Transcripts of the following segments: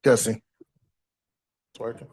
Guessing. It's working.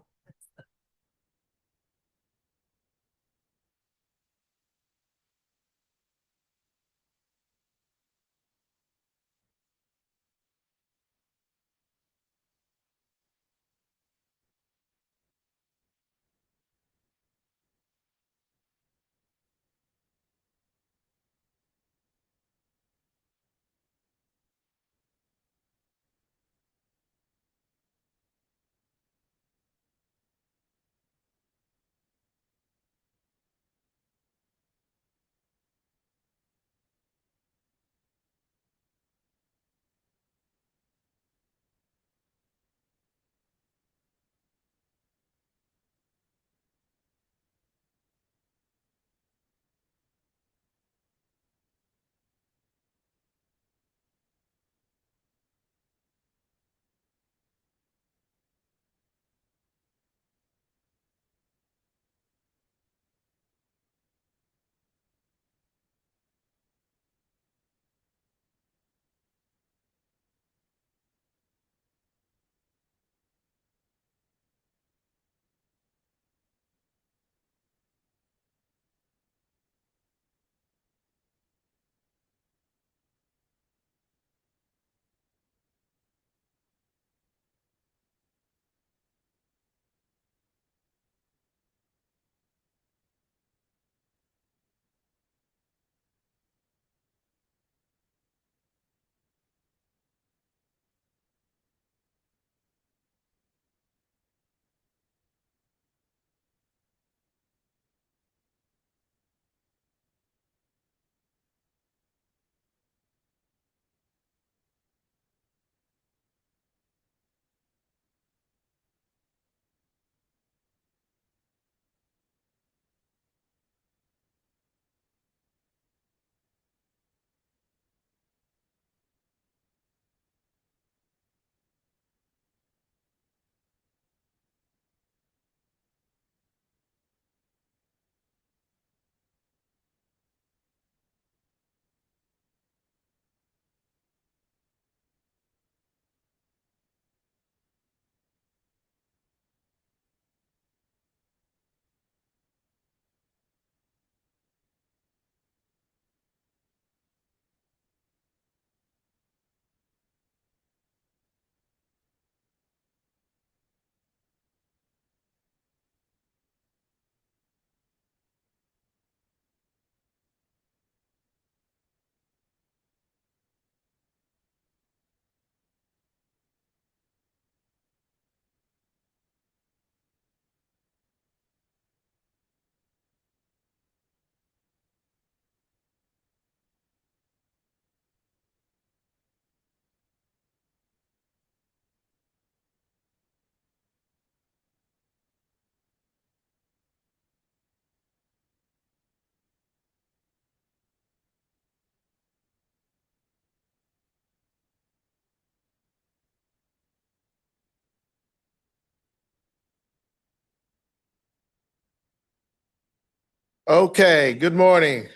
Okay, good morning.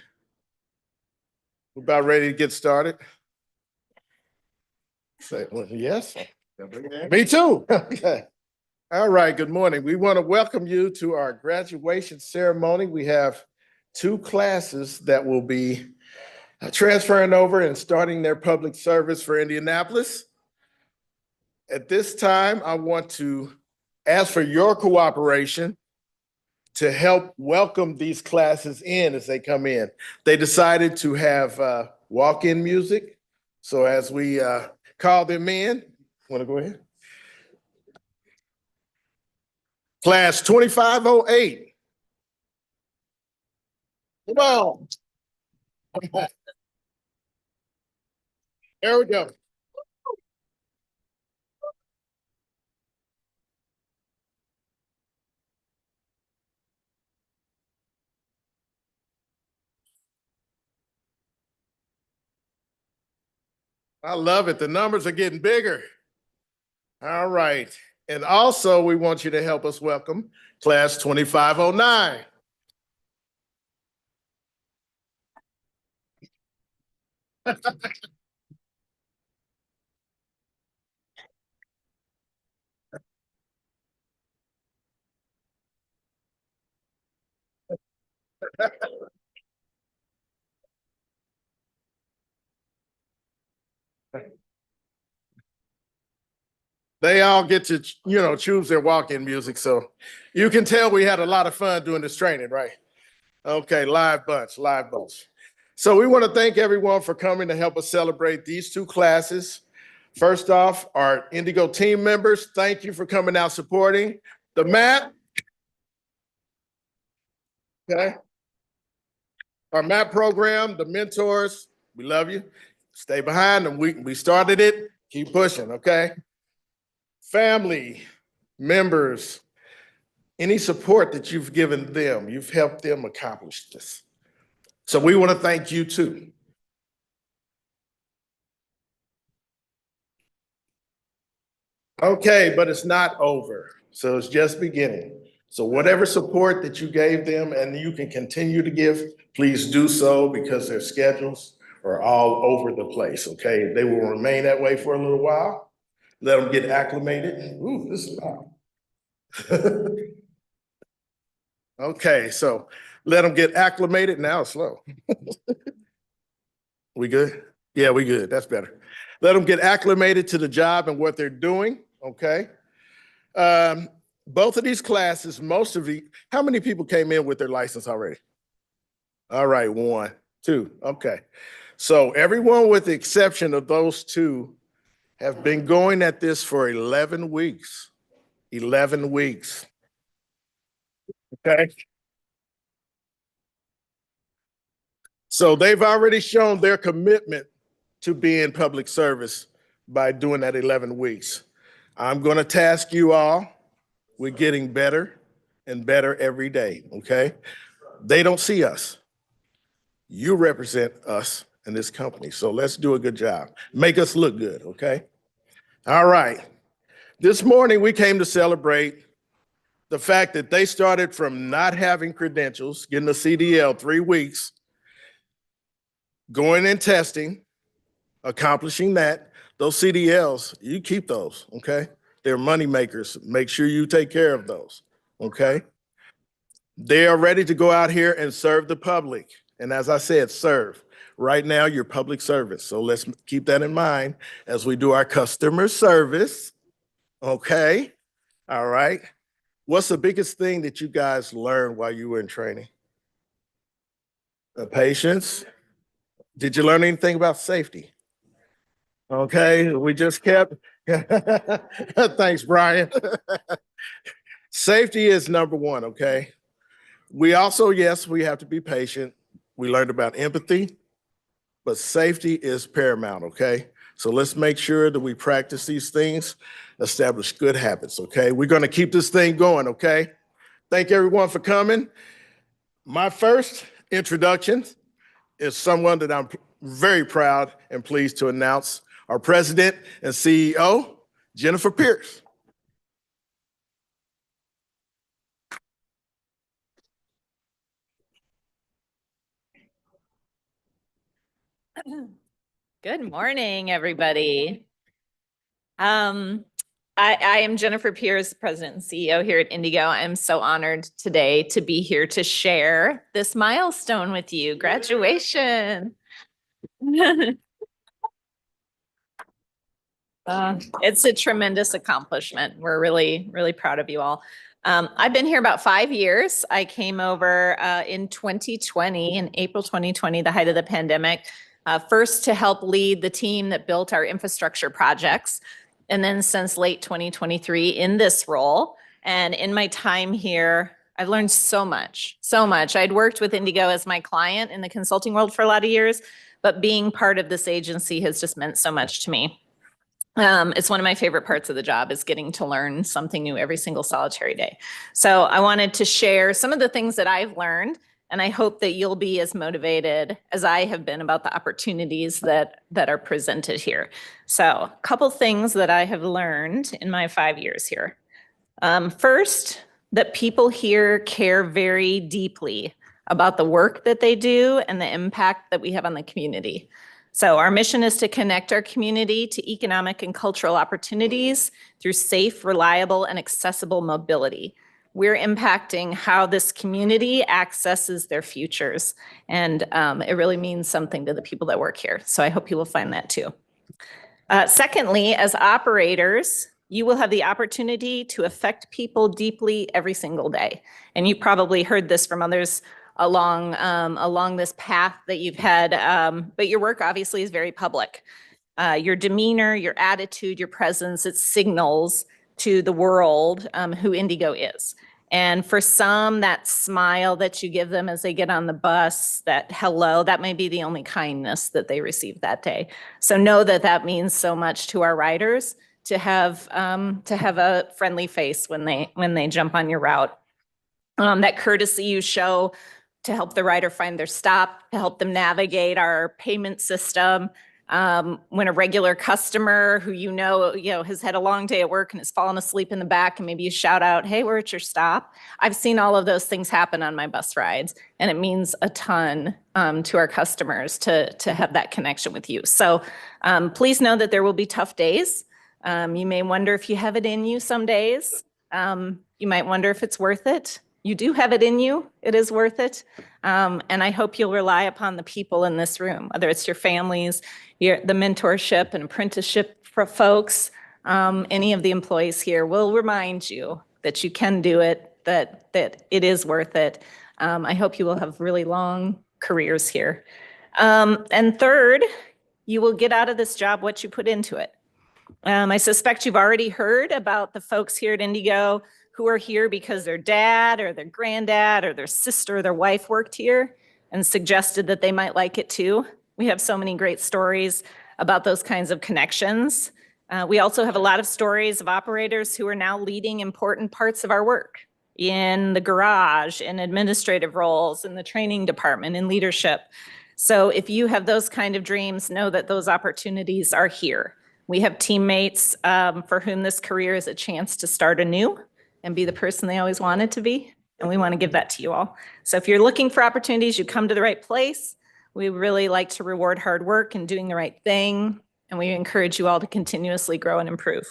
We're about ready to get started. Say, well, yes. Me too. Okay. All right, good morning. We want to welcome you to our graduation ceremony. We have two classes that will be transferring over and starting their public service for Indianapolis. At this time, I want to ask for your cooperation to help welcome these classes in as they come in. They decided to have walk-in music. So as we call them in, want to go ahead? Class 2508. Come on. There we go. I love it. The numbers are getting bigger. All right. And also, we want you to help us welcome class 2509. They all get to, choose their walk-in music. So you can tell we had a lot of fun doing this training, right? Okay, live bunch, live bunch. So we want to thank everyone for coming to help us celebrate these two classes. First off, our Indigo team members, thank you for coming out supporting the MAP. Okay. Our MAP program, the mentors, we love you. Stay behind them. We started it, keep pushing, okay? Family, members, any support that you've given them, you've helped them accomplish this. So we want to thank you too. Okay, but it's not over. So it's just beginning. So whatever support that you gave them and you can continue to give, please do so because their schedules are all over the place, okay? They will remain that way for a little while. Let them get acclimated. Ooh, this is loud. Okay, so let them get acclimated. Now it's slow. We good? Yeah, we good. That's better. Let them get acclimated to the job and what they're doing, okay? Both of these classes, how many people came in with their license already? All right, 1, 2, okay. So everyone with the exception of those 2 have been going at this for 11 weeks. 11 weeks. Okay. So they've already shown their commitment to be in public service by doing that 11 weeks. I'm going to task you all with getting better and better every day, okay? They don't see us. You represent us in this company. So let's do a good job. Make us look good, okay? All right. This morning we came to celebrate the fact that they started from not having credentials, getting a CDL 3 weeks, going and testing, accomplishing that. Those CDLs, you keep those, okay? They're money makers. Make sure you take care of those, okay? They are ready to go out here and serve the public. And as I said, serve. Right now, you're public service. So let's keep that in mind as we do our customer service, okay? All right. What's the biggest thing that you guys learned while you were in training? Patience. Did you learn anything about safety? Okay, we just kept. Thanks, Brian. Safety is number 1, okay? We also, yes, we have to be patient. We learned about empathy, but safety is paramount, okay? So let's make sure that we practice these things, establish good habits, okay? We're gonna keep this thing going, okay? Thank everyone for coming. My first introduction is someone that I'm very proud and pleased to announce, our president and CEO, Jennifer Pierce. Good morning, everybody. I am Jennifer Pierce, President and CEO here at Indigo. I'm so honored today to be here to share this milestone with you, graduation. It's a tremendous accomplishment. We're really, really proud of you all. I've been here about 5 years. I came over in 2020, in April 2020, the height of the pandemic, first to help lead the team that built our infrastructure projects. And then since late 2023 in this role. And in my time here, I've learned so much, so much. I'd worked with Indigo as my client in the consulting world for a lot of years, but being part of this agency has just meant so much to me. It's one of my favorite parts of the job is getting to learn something new every single solitary day. So I wanted to share some of the things that I've learned, and I hope that you'll be as motivated as I have been about the opportunities that are presented here. So a couple things that I have learned in my 5 years here. First, that people here care very deeply about the work that they do and the impact that we have on the community. So our mission is to connect our community to economic and cultural opportunities through safe, reliable, and accessible mobility. we're impacting how this community accesses their futures. And it really means something to the people that work here. So I hope you will find that too. Secondly, as operators, you will have the opportunity to affect people deeply every single day. And you probably heard this from others along this path that you've had, but your work obviously is very public. Your demeanor, your attitude, your presence, it signals to the world who Indigo is. And for some, that smile that you give them as they get on the bus, that hello, that may be the only kindness that they receive that day. So know that that means so much to our riders to have a friendly face when they jump on your route. That courtesy you show to help the rider find their stop, to help them navigate our payment system. When a regular customer who you know has had a long day at work and has fallen asleep in the back, and maybe you shout out, "Hey, we're at your stop." I've seen all of those things happen on my bus rides, and it means a ton to our customers to have that connection with you. So please know that there will be tough days. You may wonder if you have it in you some days. You might wonder if it's worth it. You do have it in you. It is worth it. And I hope you'll rely upon the people in this room, whether it's your families, the mentorship and apprenticeship for folks, any of the employees here will remind you that you can do it, that it is worth it. I hope you will have really long careers here. And third, you will get out of this job what you put into it. I suspect you've already heard about the folks here at Indigo who are here because their dad or their granddad or their sister or their wife worked here and suggested that they might like it too. We have so many great stories about those kinds of connections. We also have a lot of stories of operators who are now leading important parts of our work in the garage, in administrative roles, in the training department, in leadership. So if you have those kind of dreams, know that those opportunities are here. We have teammates for whom this career is a chance to start anew and be the person they always wanted to be. And we want to give that to you all. So if you're looking for opportunities, you come to the right place. We really like to reward hard work and doing the right thing. And we encourage you all to continuously grow and improve.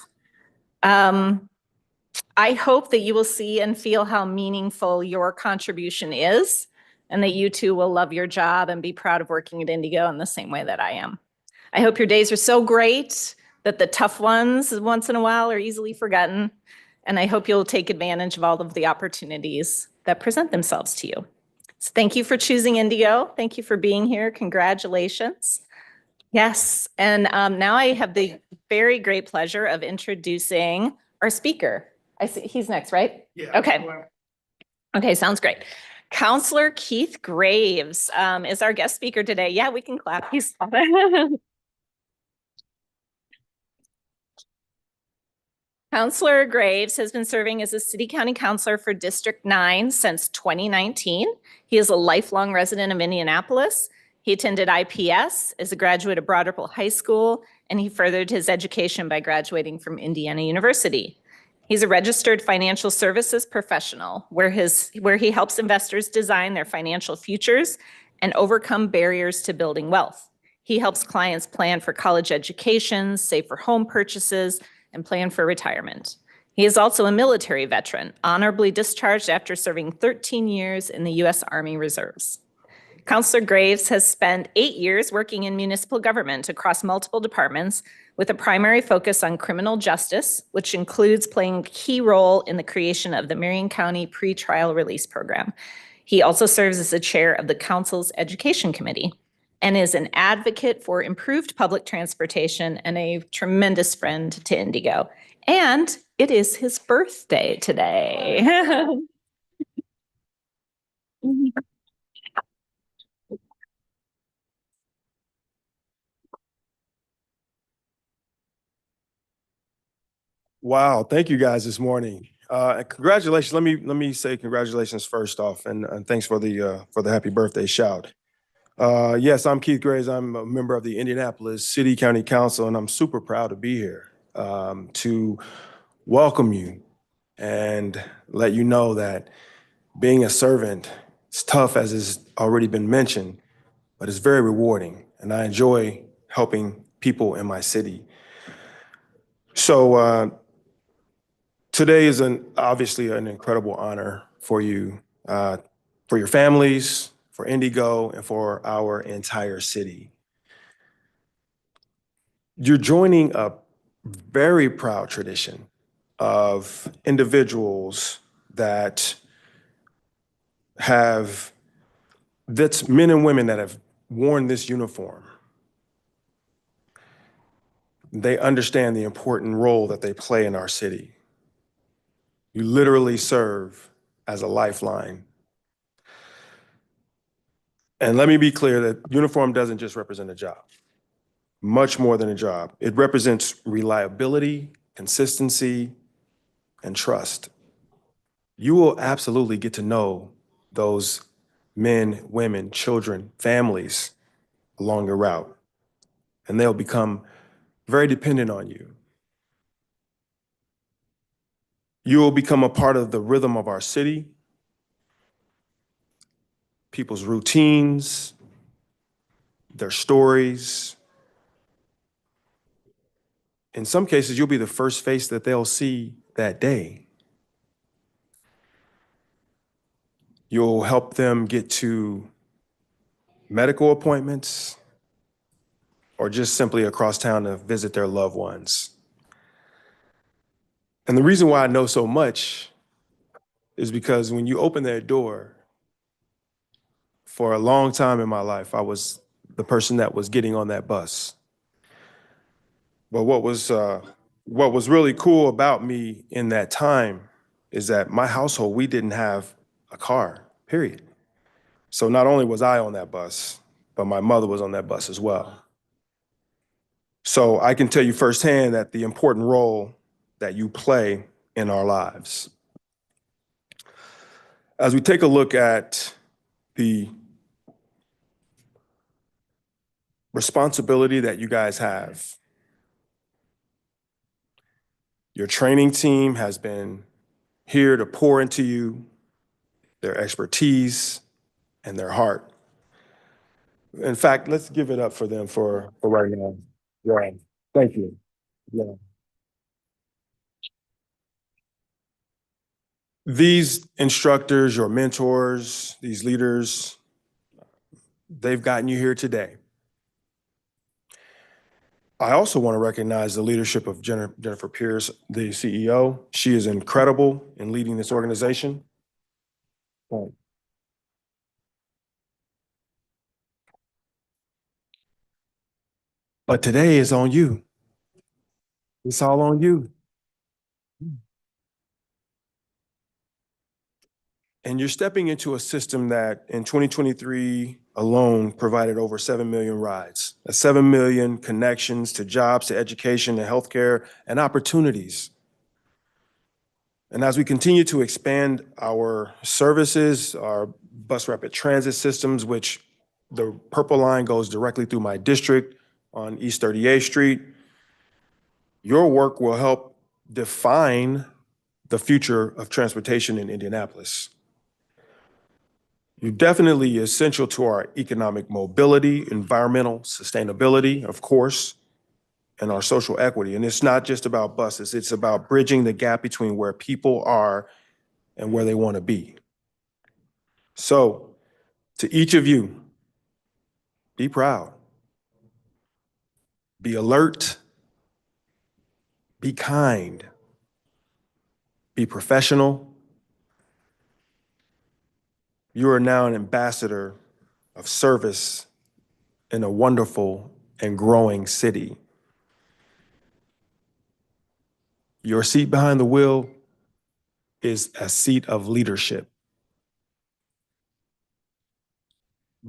I hope that you will see and feel how meaningful your contribution is, and that you too will love your job and be proud of working at Indigo in the same way that I am. I hope your days are so great that the tough ones once in a while are easily forgotten. And I hope you'll take advantage of all of the opportunities that present themselves to you. So thank you for choosing Indigo. Thank you for being here. Congratulations. Yes, and now I have the very great pleasure of introducing our speaker. I see he's next, right? Yeah. Okay. Okay, sounds great. Counselor Keith Graves is our guest speaker today. Yeah, we can clap. He's Counselor Graves has been serving as a city county counselor for District 9 since 2019. He is a lifelong resident of Indianapolis. He attended IPS, is a graduate of Broad Ripple High School, and he furthered his education by graduating from Indiana University. He's a registered financial services professional where he helps investors design their financial futures and overcome barriers to building wealth. He helps clients plan for college education, save for home purchases, and plan for retirement. He is also a military veteran, honorably discharged after serving 13 years in the U.S. Army Reserves. Counselor Graves has spent 8 years working in municipal government across multiple departments with a primary focus on criminal justice, which includes playing a key role in the creation of the Marion County Pretrial Release Program. He also serves as the chair of the council's education committee and is an advocate for improved public transportation and a tremendous friend to Indigo. And it is his birthday today. Wow, thank you guys this morning. Congratulations. Let me say congratulations first off, and thanks for the happy birthday shout. Yes, I'm Keith Graves. I'm a member of the Indianapolis City County Council, and I'm super proud to be here to welcome you and let you know that being a servant is tough, as has already been mentioned, but it's very rewarding, and I enjoy helping people in my city. So Today is obviously an incredible honor for you, for your families, for Indigo, and for our entire city. You're joining a very proud tradition of individuals that's men and women that have worn this uniform. They understand the important role that they play in our city. You literally serve as a lifeline. And let me be clear that uniform doesn't just represent a job, much more than a job. It represents reliability, consistency, and trust. You will absolutely get to know those men, women, children, families along your route, and they'll become very dependent on you. You will become a part of the rhythm of our city, people's routines, their stories. In some cases, you'll be the first face that they'll see that day. You'll help them get to medical appointments or just simply across town to visit their loved ones. And the reason why I know so much is because when you open that door, for a long time in my life, I was the person that was getting on that bus. But what was really cool about me in that time is that my household, we didn't have a car, period. So not only was I on that bus, but my mother was on that bus as well. So I can tell you firsthand that the important role that you play in our lives. As we take a look at the responsibility that you guys have, your training team has been here to pour into you their expertise and their heart. In fact, let's give it up for them for right now. Yeah, thank you. Yeah. These instructors, your mentors, these leaders, they've gotten you here today. I also want to recognize the leadership of Jennifer Pierce, the CEO. She is incredible in leading this organization. But today is on you. It's all on you. And you're stepping into a system that in 2023 alone provided over 7 million rides, 7 million connections to jobs, to education, to healthcare, and opportunities. And as we continue to expand our services, our bus rapid transit systems, which the Purple Line goes directly through my district on East 38th Street, your work will help define the future of transportation in Indianapolis. You're definitely essential to our economic mobility, environmental sustainability, of course, and our social equity. And it's not just about buses, it's about bridging the gap between where people are and where they want to be. So, to each of you, be proud, be alert, be kind, be professional. You are now an ambassador of service in a wonderful and growing city. Your seat behind the wheel is a seat of leadership.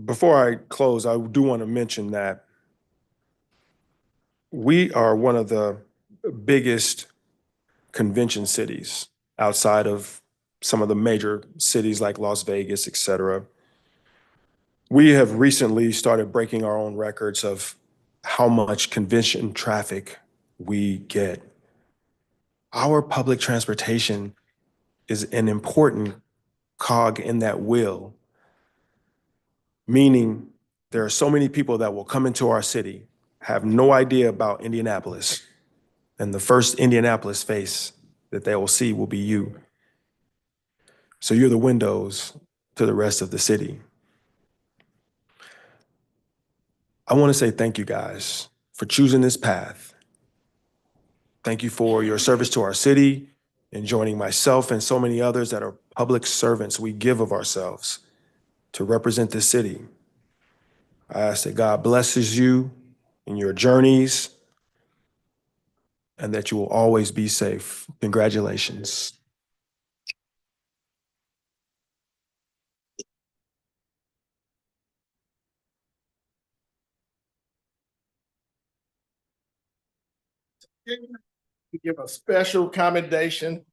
Before I close, I do want to mention that we are one of the biggest convention cities outside of some of the major cities like Las Vegas, et cetera. We have recently started breaking our own records of how much convention traffic we get. Our public transportation is an important cog in that wheel, meaning there are so many people that will come into our city, have no idea about Indianapolis, and the first Indianapolis face that they will see will be you. So you're the windows to the rest of the city. I want to say thank you guys for choosing this path. Thank you for your service to our city and joining myself and so many others that are public servants. We give of ourselves to represent the city. I ask that God blesses you in your journeys and that you will always be safe. Congratulations. To give a special commendation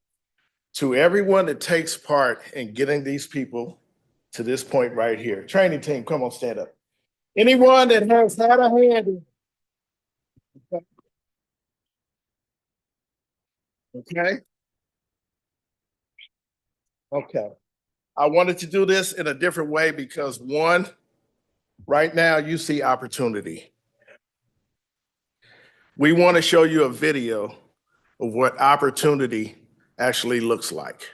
to everyone that takes part in getting these people to this point right here. Training team, come on, stand up. Anyone that has had a hand in. Okay. Okay. I wanted to do this in a different way because one, right now you see opportunity. We want to show you a video of what opportunity actually looks like.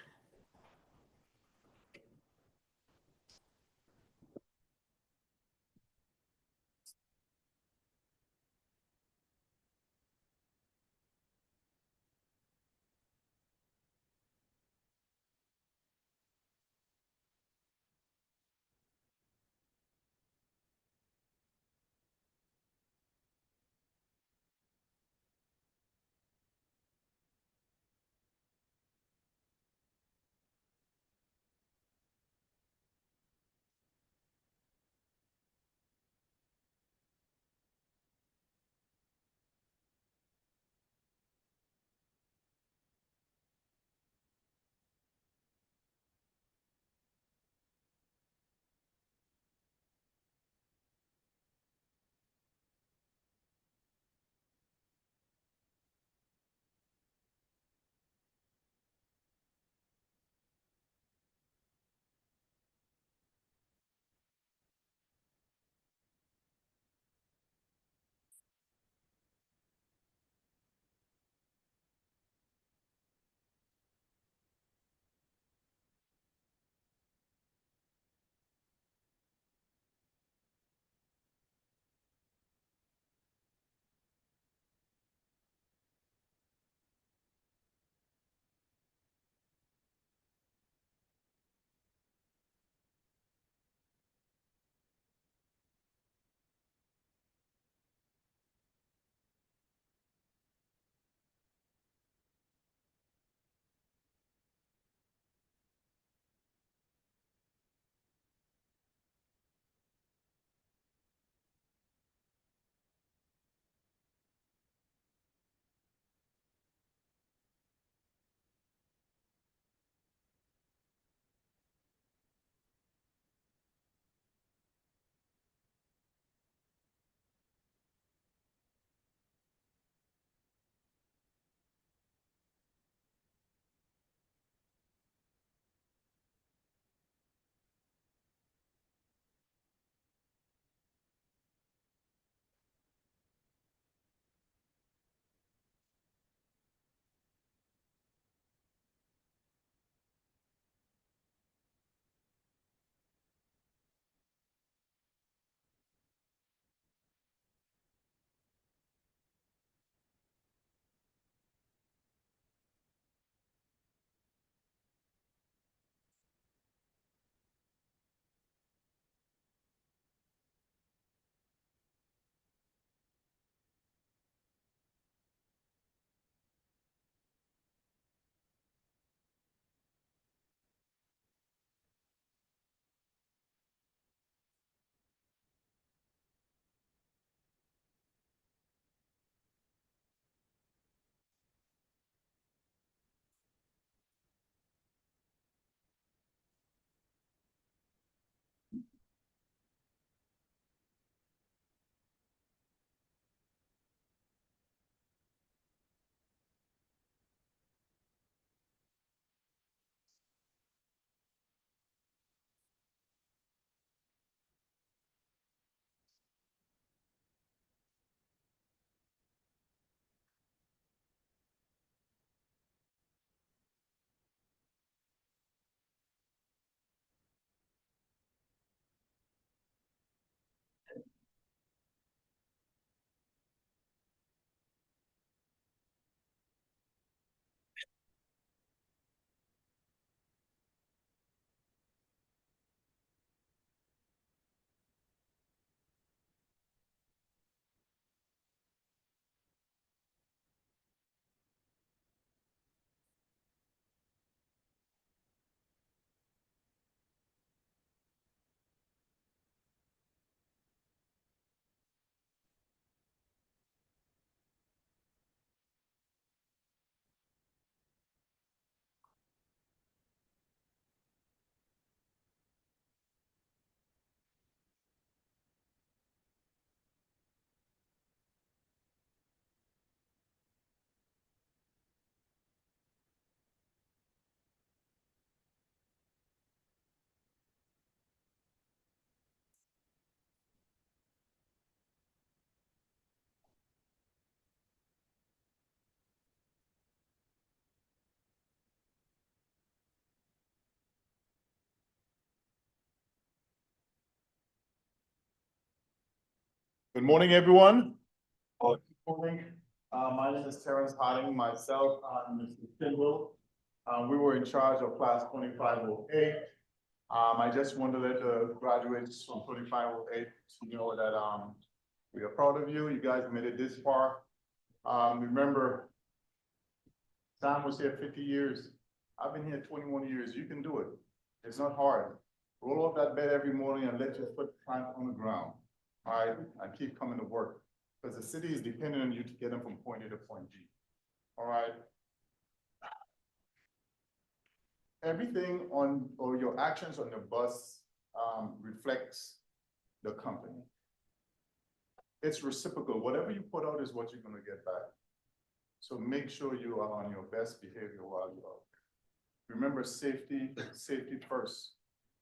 Good morning, everyone. Good morning. My name is Terrence Harding, myself and Mr. Kimball. We were in charge of class 2508. I just want to let the graduates from 2508 know that we are proud of you. You guys made it this far. Remember, Sam was here 50 years. I've been here 21 years. You can do it. It's not hard. Roll off that bed every morning and let your foot plant on the ground. All right, and keep coming to work, because the city is dependent on you to get them from point A to point B. All right. Everything on, or your actions on the bus reflects the company. It's reciprocal. Whatever you put out is what you're gonna get back. So make sure you are on your best behavior while you're out. Remember, safety first.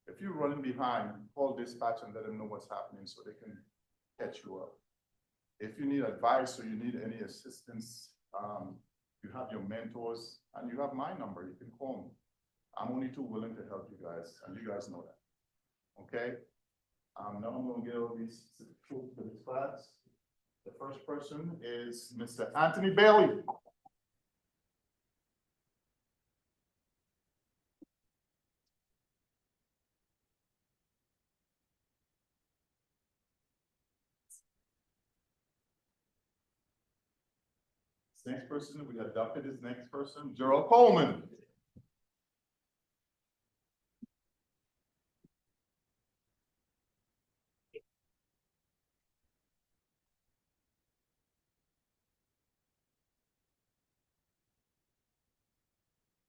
If you're running behind, call dispatch and let them know what's happening so they can catch you up. If you need advice or you need any assistance, you have your mentors and you have my number. You can call me. I'm only too willing to help you guys, and you guys know that. Okay? Now I'm gonna get all these to this class. The first person is Mr. Anthony Bailey. Next person, we adopted his next person, Gerald Coleman.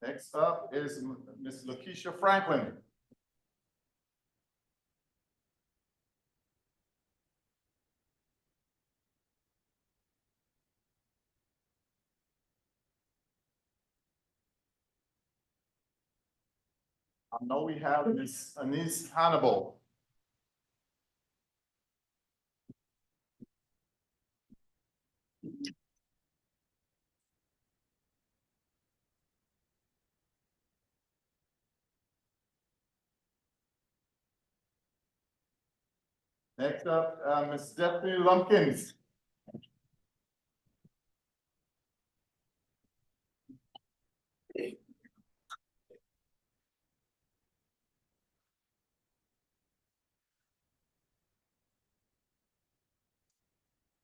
Next up is Miss Lakeisha Franklin. I know we have Miss Anise Hannibal. Next up, Miss Stephanie Lumpkins.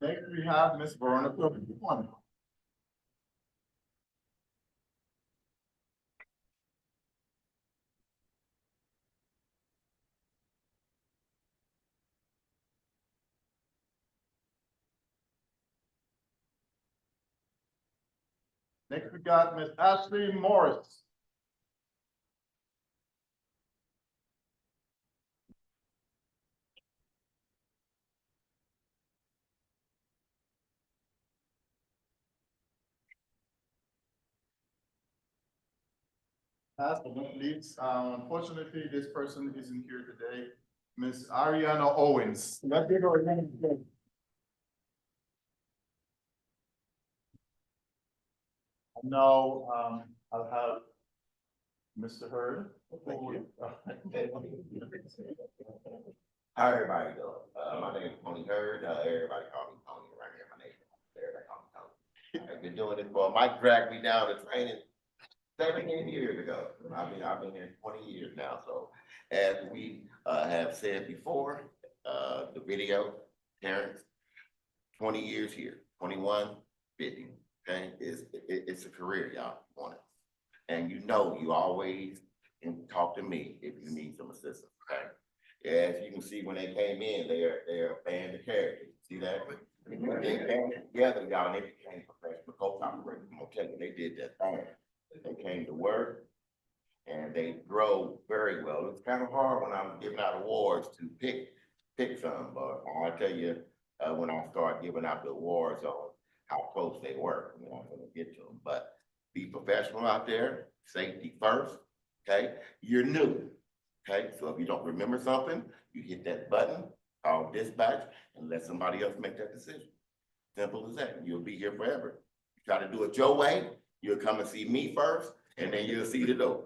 Next, we have Miss Veronica Vaughn. Next, we got Miss Ashley Morris. Last but not least, unfortunately, this person isn't here today, Miss Ariana Owens. Let's give her a hand. Now, I'll have Mr. Hurd. Thank you. How everybody doing? My name is Tony Hurd. Everybody call me Tony around here. My name is everybody call me Tony. I've been doing this for Mike dragged me down to training 17 years ago. I've been here 20 years now. So as we have said before, the video, Terrence, 20 years here, 21, 50. Okay, it's a career, y'all want it. And you always can talk to me if you need some assistance. Okay. As you can see, when they came in, they're a band of characters. See that? They came together, y'all, and they became professional coach operators. I'm gonna tell you, they did that thing. They came to work and they drove very well. It was kind of hard when I was giving out awards to pick some, but I'll tell you, when I start giving out the awards on how close they were, I'm gonna get to them. But be professional out there, safety first, okay? You're new. Okay, so if you don't remember something, you hit that button, call dispatch, and let somebody else make that decision. Simple as that. You'll be here forever. You try to do it your way, you'll come and see me first, and then you'll see the door.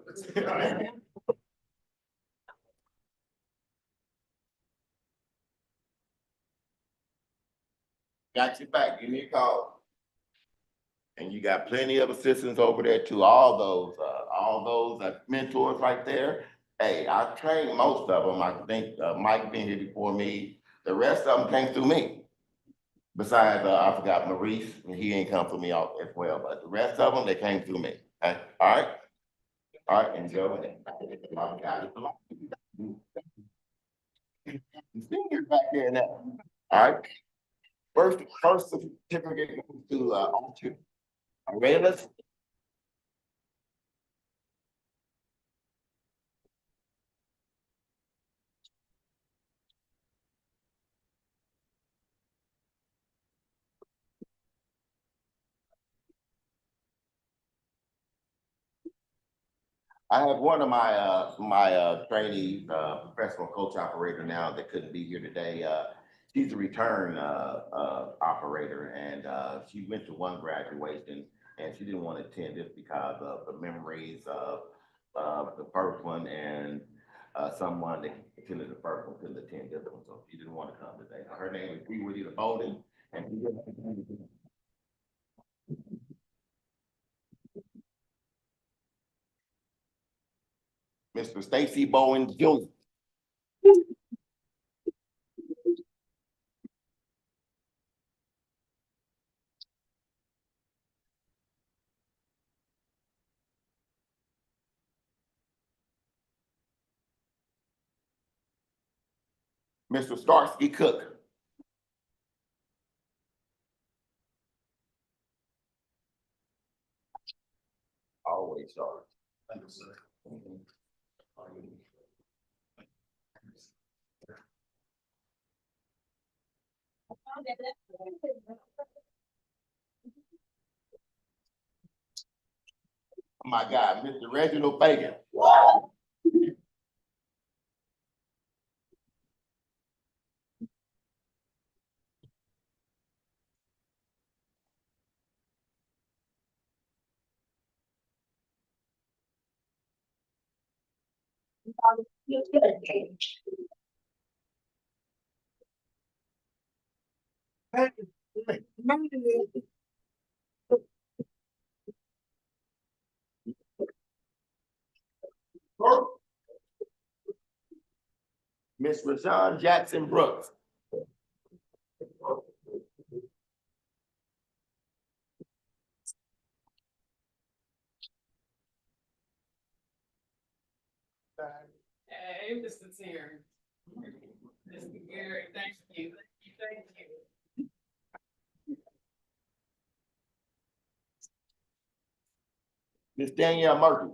got your back, give me a call. And you got plenty of assistants over there too, all those mentors right there. Hey, I trained most of them, I think, Mike been here before me, the rest of them came through me. Besides, I forgot Maurice, and he ain't come through me out as well, but the rest of them, they came through me, okay, all right? All right, enjoy it. Seniors back there now, all right? First certificate goes to, Archer Arenas. I have one of my trainees, professional coach operator now that couldn't be here today. She's a return operator, and she went to one graduation and she didn't want to attend this because of the memories of the first one, and someone that attended the first one couldn't attend this one, so she didn't want to come today. Her name is Rita Bowden, and Mr. Stacy Bowen Jr. Mr. Starsky Cook. Always sharp. Thank you, sir. Oh my God, Mr. Reginald Fagan. Miss Rashawn Jackson Brooks. Hey, Mr. Terry. Mr. Gary, thank you. Thank you. Miss Danielle Murphy.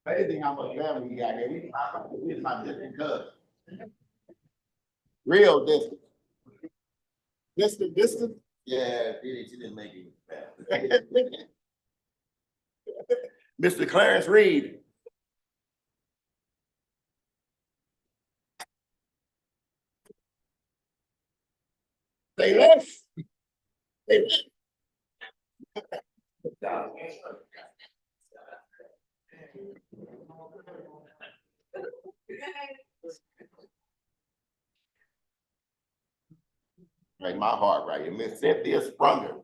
Amazing how much family we got here. We my distant cousin. Real distant. Distant? Yeah, she didn't make it. Mr. Clarence Reed. Say less. Say less. Make my heart right here. Miss Cynthia Sprunger.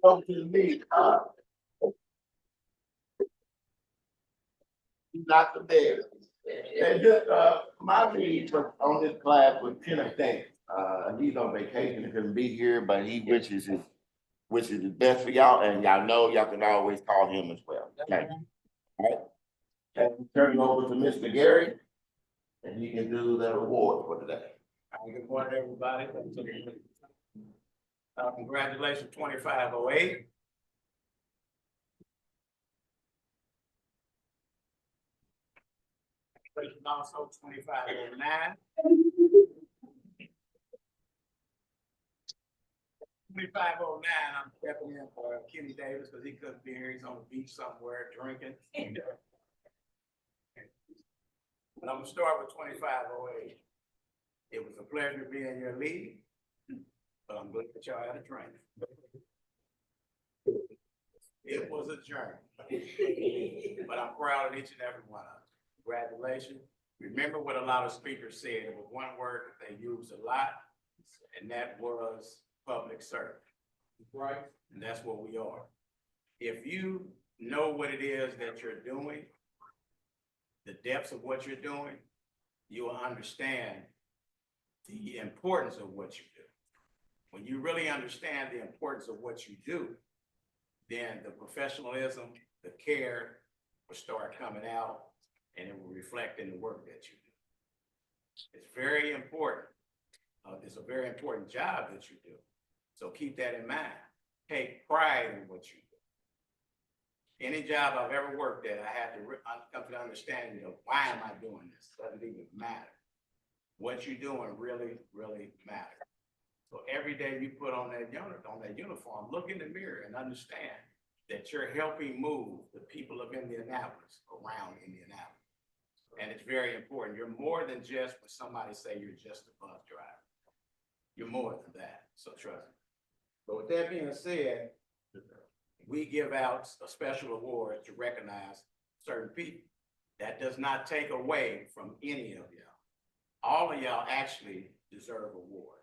Come to me. Not the best. And just, my lead on this class was Kenneth Davis. He's on vacation, he couldn't be here, but he wishes his best for y'all, and y'all know y'all can always call him as well. Okay. All right. And turn it over to Mr. Gary, and he can do the award for today. Good morning, everybody. Congratulations, 2508. Also 2509. 2509, I'm stepping in for Kenny Davis because he couldn't be here. He's on the beach somewhere drinking. But I'm gonna start with 2508. It was a pleasure being your lead, but I'm glad that y'all had a training. It was a journey, but I'm proud of each and every one of you. Congratulations. Remember what a lot of speakers said. It was one word that they used a lot, and that was public service. Right. And that's what we are. If you know what it is that you're doing, the depths of what you're doing, you will understand the importance of what you do. When you really understand the importance of what you do, then the professionalism, the care will start coming out, and it will reflect in the work that you do. It's very important. It's a very important job that you do. So keep that in mind. Take pride in what you do. Any job I've ever worked at, I had to come to the understanding of why am I doing this? Doesn't even matter. What you're doing really, really matters. So every day you put on that uniform, look in the mirror and understand that you're helping move the people of Indianapolis around Indianapolis. And it's very important. You're more than just when somebody say you're just a bus driver. You're more than that, so trust me. But with that being said, we give out a special award to recognize certain people. That does not take away from any of y'all. All of y'all actually deserve awards.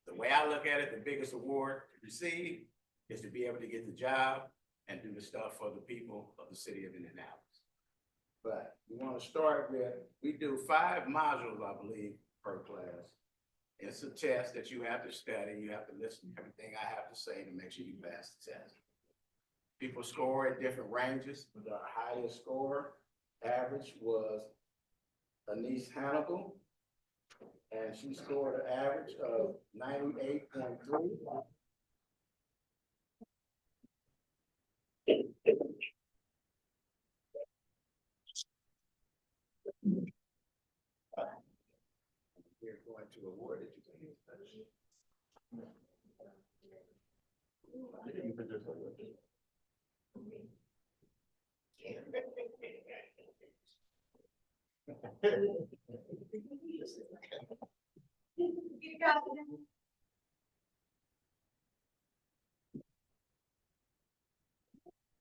The way I look at it, the biggest award to receive is to be able to get the job and do the stuff for the people of the city of Indianapolis. But we want to start with, we do 5 modules, I believe, per class. It's a test that you have to study. You have to listen to everything I have to say to make sure you pass the test. People score at different ranges, but our highest score average was Anise Hannibal, and she scored an average of 98.3. We're going to award it.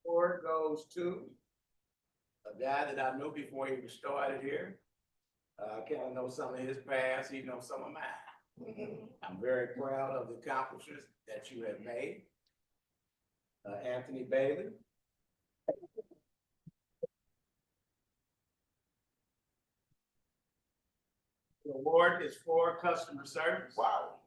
Award goes to a guy that I knew before he was started here. I kind of know some of his past, he knows some of mine. I'm very proud of the accomplishments that you have made. Anthony Bailey. The award is for customer service. Wow.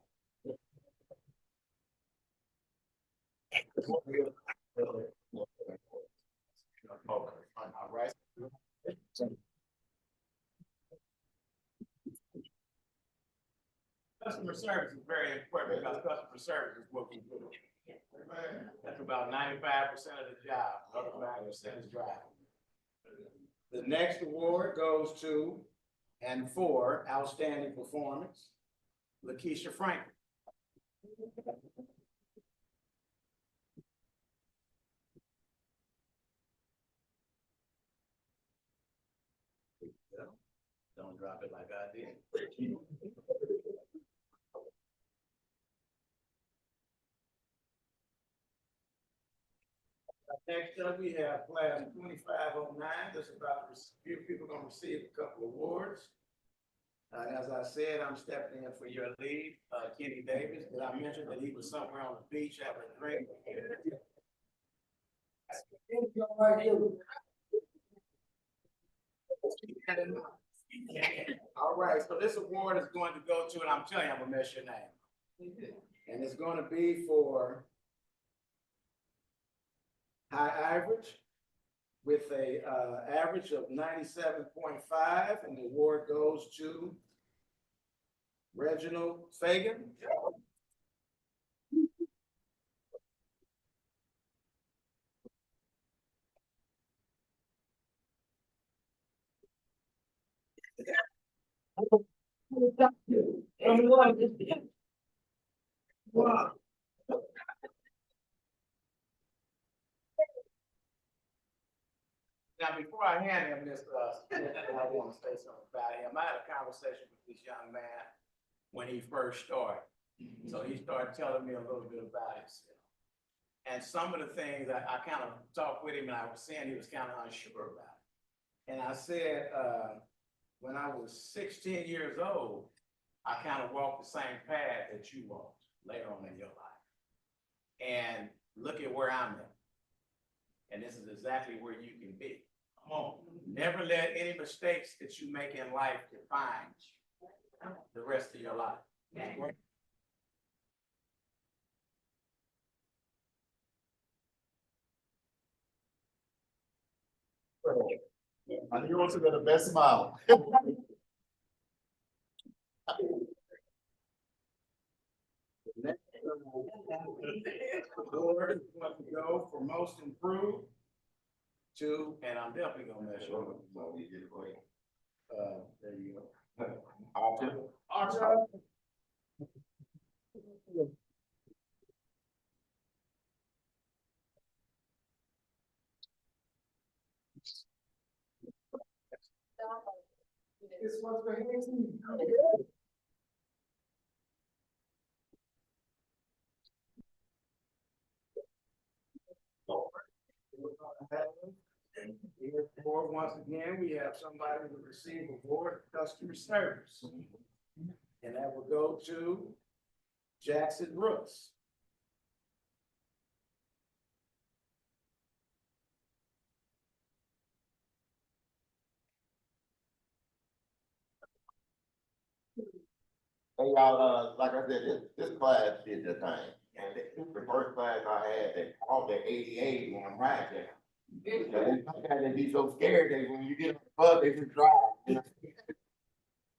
All right. Customer service is very important because customer service is what we do. That's about 95% of the job. The other 5% is driving. The next award goes to and for outstanding performance, Lakeisha Franklin. Don't drop it like I did. Next up, we have class 2509. This is about a few people gonna receive a couple awards. As I said, I'm stepping in for your lead, Kenny Davis. Did I mention that he was somewhere on the beach having a drink? All right, so this award is going to go to, and I'm telling you, I'm gonna mess your name. And it's gonna be for high average with a average of 97.5, and the award goes to Reginald Fagan. Now, before I hand him this, I want to say something about him. I had a conversation with this young man when he first started. So he started telling me a little bit about himself. And some of the things I kind of talked with him and I was saying he was kind of unsure about. And I said, when I was 16 years old, I kind of walked the same path that you walked later on in your life. And look at where I'm at. And this is exactly where you can be. Never let any mistakes that you make in life define the rest of your life. And you also got the best smile. Lord, want to go for most improved to, and I'm definitely gonna mess you up. There you go. Archer. This was for him. Here for once again, we have somebody who received award of customer service. And that will go to Jackson Brooks. Hey, y'all, like I said, this class did the thing. And this is the first class I had that all the 88 when I'm riding there. Sometimes they be so scared that when you get on the bus, they just drive. You know?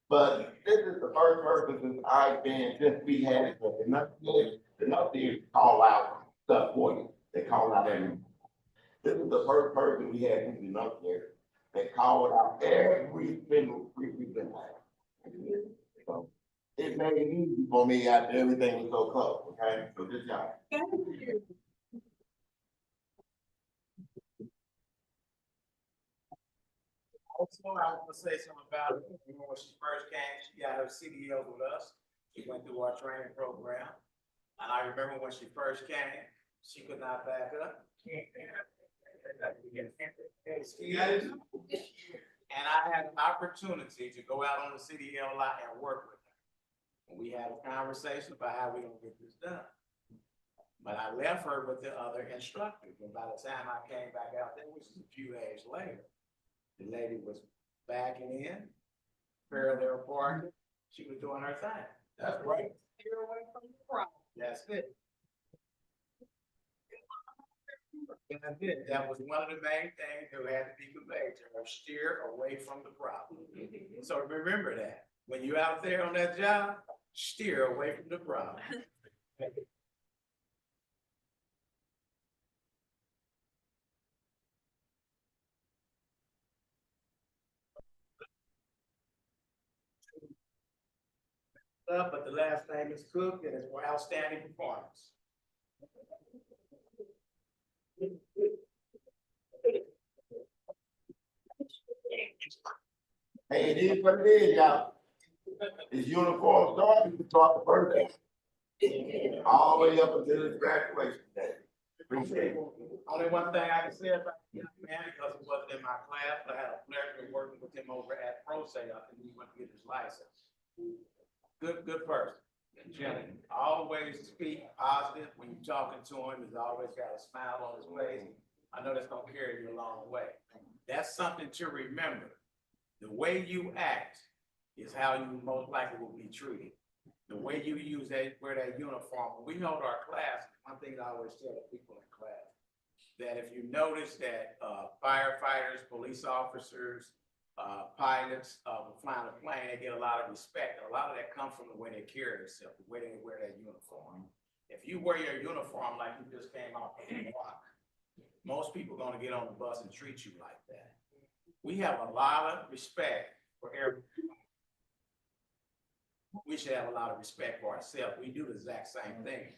But this is the first person since I've been, since we had it, enough to call out stuff for you. They call out everything. This is the first person we had since enough there that called out every single we've been having. So it made it easy for me after everything was so close, okay? So good job. Also, I want to say something about it. You know, when she first came, she got her CDL with us. She went through our training program. And I remember when she first came, she could not back up. And I had an opportunity to go out on the CDL lot and work with her. And we had a conversation about how we're gonna get this done. But I left her with the other instructors. And by the time I came back out there, which is a few days later, the lady was backing in, parallel parking. She was doing her thing. That's right. Steer away from the problem. That's it. And I did. That was one of the main things that had to be conveyed to her, steer away from the problem. So remember that. When you're out there on that job, steer away from the problem. But the last name is Cook, and it's for outstanding performance. Hey, it is what it is, y'all. It's uniform start, you start the first day. All the way up until the graduation day. Appreciate it. Only one thing I can say about the young man, because he wasn't in my class, but I had a pleasure of working with him over at Pro Say after he went to get his license. Good person. Gentleman, always speak positive when you're talking to him. He's always got a smile on his face. I know that's gonna carry you a long way. That's something to remember. The way you act is how you most likely will be treated. The way you use that, wear that uniform. When we hold our class, one thing I always tell the people in class, that if you notice that firefighters, police officers, pilots, flying a plane, they get a lot of respect. A lot of that comes from the way they carry themselves, the way they wear that uniform. If you wear your uniform like you just came off the block, most people are gonna get on the bus and treat you like that. We have a lot of respect for everyone. We should have a lot of respect for ourselves. We do the exact same thing.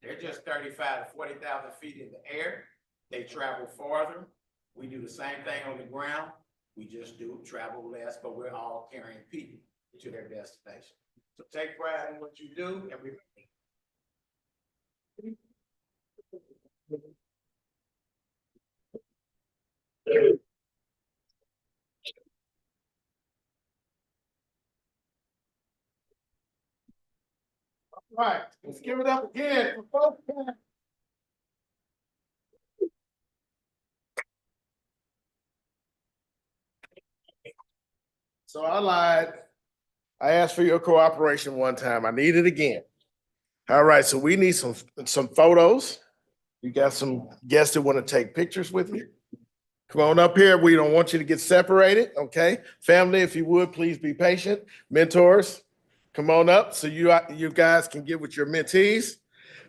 They're just 35 to 40,000 feet in the air. They travel farther. We do the same thing on the ground. We just do travel less, but we're all carrying people to their destination. So take pride in what you do and we. All right, let's give it up again for both. So I lied. I asked for your cooperation one time. I need it again. All right, so we need some photos. You got some guests that want to take pictures with you? Come on up here. We don't want you to get separated, okay? Family, if you would, please be patient. Mentors, come on up so you guys can get with your mentees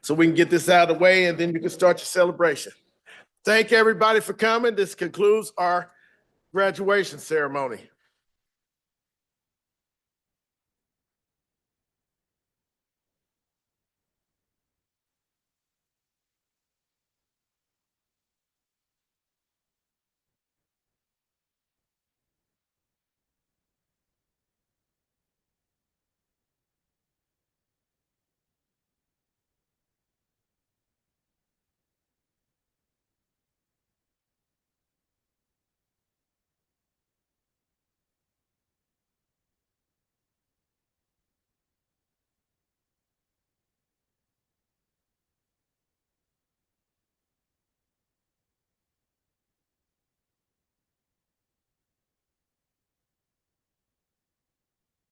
so we can get this out of the way and then you can start your celebration. Thank everybody for coming. This concludes our graduation ceremony.